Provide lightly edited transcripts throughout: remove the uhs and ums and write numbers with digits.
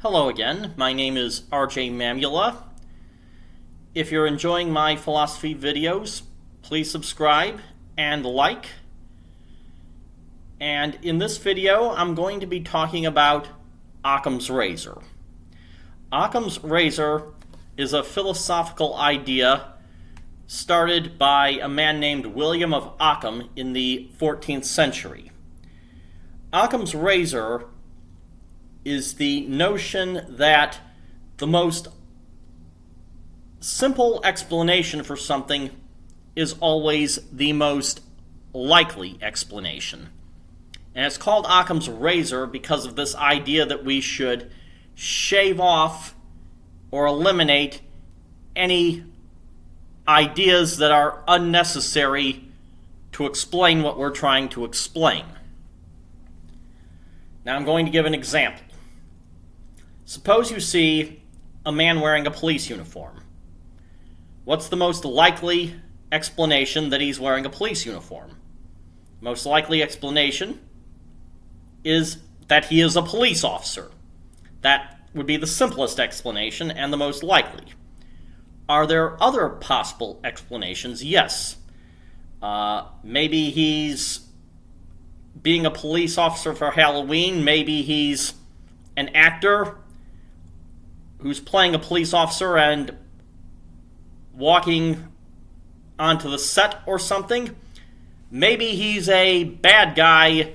Hello again, my name is RJ Mamula. If you're enjoying my philosophy videos, please subscribe and like. And in this video, I'm going to be talking about Occam's razor. Occam's razor is a philosophical idea started by a man named William of Ockham in the 14th century. Occam's razor is the notion that the most simple explanation for something is always the most likely explanation. And it's called Occam's razor because of this idea that we should shave off or eliminate any ideas that are unnecessary to explain what we're trying to explain. Now I'm going to give an example. Suppose you see a man wearing a police uniform. What's the most likely explanation that he's wearing a police uniform? Most likely explanation is that he is a police officer. That would be the simplest explanation and the most likely. Are there other possible explanations? Yes. Maybe he's being a police officer for Halloween. Maybe he's an actor who's playing a police officer and walking onto the set or something. Maybe he's a bad guy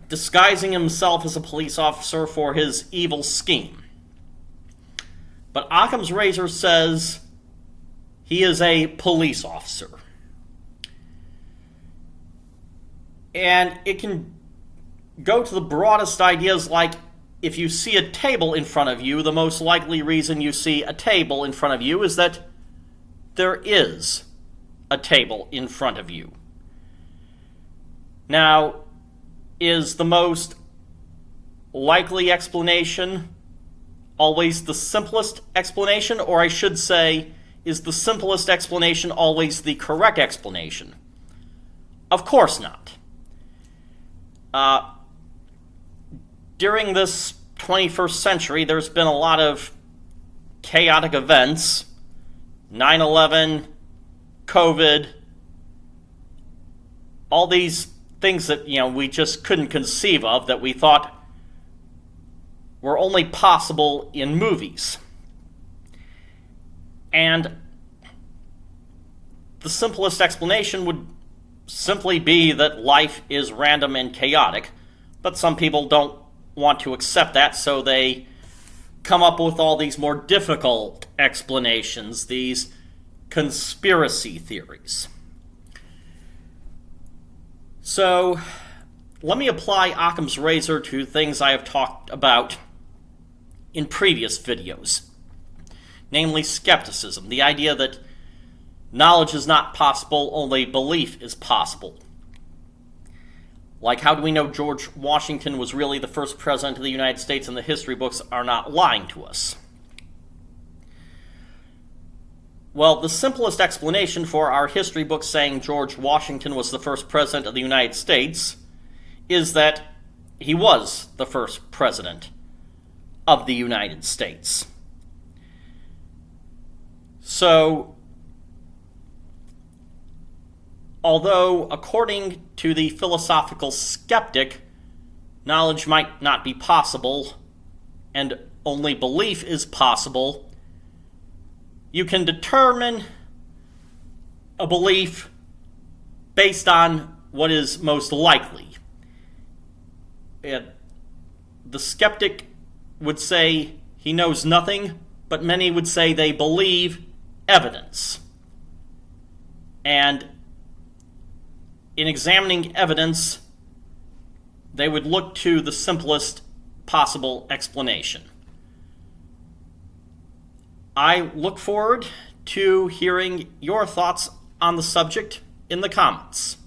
disguising himself as a police officer for his evil scheme. But Occam's razor says he is a police officer. And it can go to the broadest ideas, like if you see a table in front of you, the most likely reason you see a table in front of you is that there is a table in front of you. Now, is the most likely explanation always the simplest explanation? Or I should say, is the simplest explanation always the correct explanation? Of course not. During this 21st century, there's been a lot of chaotic events. 9/11, COVID, all these things that, we just couldn't conceive of, that we thought were only possible in movies. And the simplest explanation would simply be that life is random and chaotic, but some people don't want to accept that, so they come up with all these more difficult explanations, these conspiracy theories. So, let me apply Occam's razor to things I have talked about in previous videos, namely skepticism, the idea that knowledge is not possible, only belief is possible. Like, how do we know George Washington was really the first president of the United States and the history books are not lying to us? Well, the simplest explanation for our history books saying George Washington was the first president of the United States is that he was the first president of the United States. So, although, according to the philosophical skeptic, knowledge might not be possible and only belief is possible, you can determine a belief based on what is most likely. The skeptic would say he knows nothing, but many would say they believe evidence. And in examining evidence, they would look to the simplest possible explanation. I look forward to hearing your thoughts on the subject in the comments.